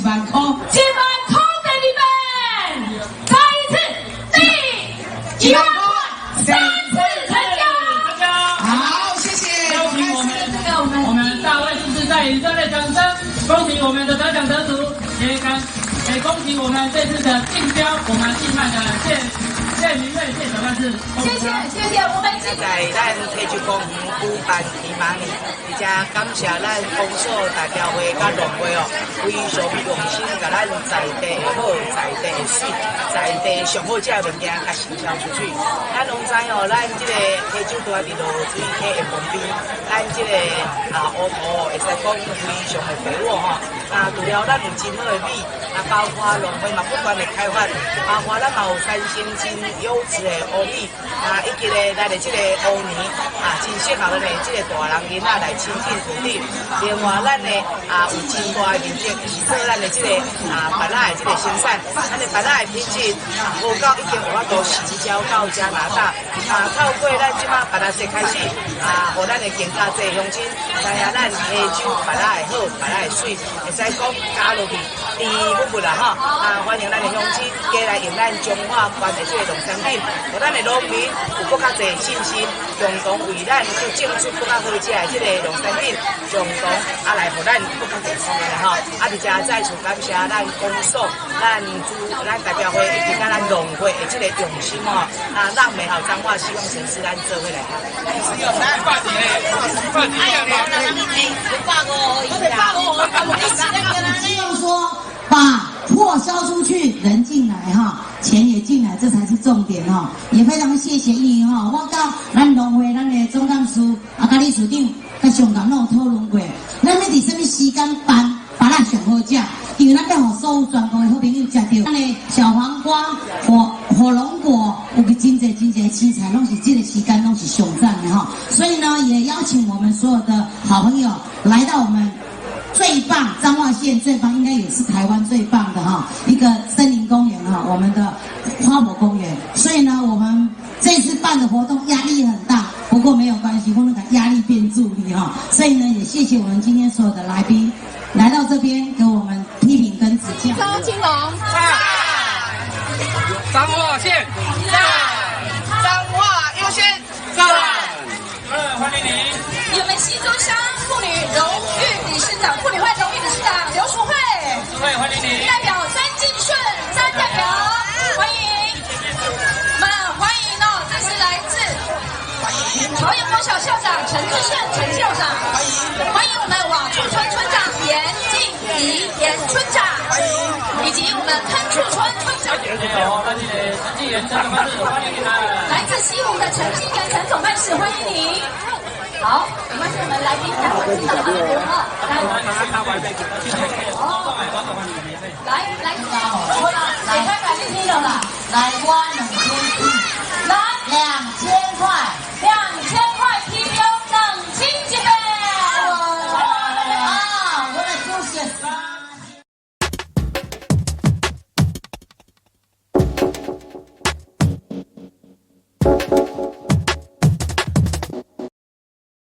万块，1万块给你们，再一次第1万块，3次成交。好，谢谢。邀请我们大卫数字在以热烈掌声，恭喜我们的得奖得主，也恭喜我们这次的竞标，我们竞卖的谢明瑞谢小干事。谢谢，我们在咱体育公园举办期满年，而且感谢咱公所代表会甲农会哦，非常用心甲咱在地的好、在地的水、在地上好食的物件甲销售出去。咱拢知哦，咱这个溪酒大伫落水溪的旁边，咱这个乌头会使讲非常的肥沃吼。除了咱有真好的米，包括农会嘛不断的开发，包括咱嘛有产生真优质的乌米，以及咧咱的这个乌泥真适合咱的这个大人囡仔来亲近土地。另外，咱呢有真大的面积做咱的这个白蜡的这个生产，咱的白蜡的品质无到已经有法度成交到加拿大。透过咱即马白蜡节开始互咱的更加侪乡亲知影咱溪州白蜡的好，白蜡的水，会使讲加入去甜蜜啦吼。欢迎咱的乡亲加来用咱中华关的这个农产品，互咱的农民有更加侪信心，共同为咱去种出更加好食的这个农产品，共同来互咱更加健康的吼。而且再次感谢咱公所、咱代表会以及咱农会的这个用心吼，让美好彰化希望城市咱做伙来看。希望说把货销出去，人进来哈，钱也进来，这才是重点哈。也非常谢谢你哈，我甲咱农会咱的总干事甲理事长甲上港拢讨论过，咱要伫什么时间办，把咱上好食，因为咱要互所有全国的好朋友食到。咱的小黄瓜、火龙果，有个真侪青菜，拢是这个时间拢是上赞的哈。所以呢，也邀请我们所有的好朋友来到我们最棒彰化县最棒，应该也是台湾最棒的哈一个森林公园哈，我们的花博公园。所以呢，我们这次办的活动压力很大，不过没有关系，我们把压力变助力哈。所以呢，也谢谢我们今天所有的来宾来到这边给我们批评跟指教。张金龙彰化县彰化优先欢迎您。我们新竹乡妇女荣誉理事长、妇女会荣誉理事长刘淑慧，欢迎您。代表詹金顺詹代表，欢迎。我们欢迎这是来自桃园国小校长陈志胜陈校长，欢迎我们瓦处村村长严静怡严村长，以及我们坑处村村长。来自西湖的陈金元陈总干事，欢迎您。好，没关系，我们来宾待会知道了。好。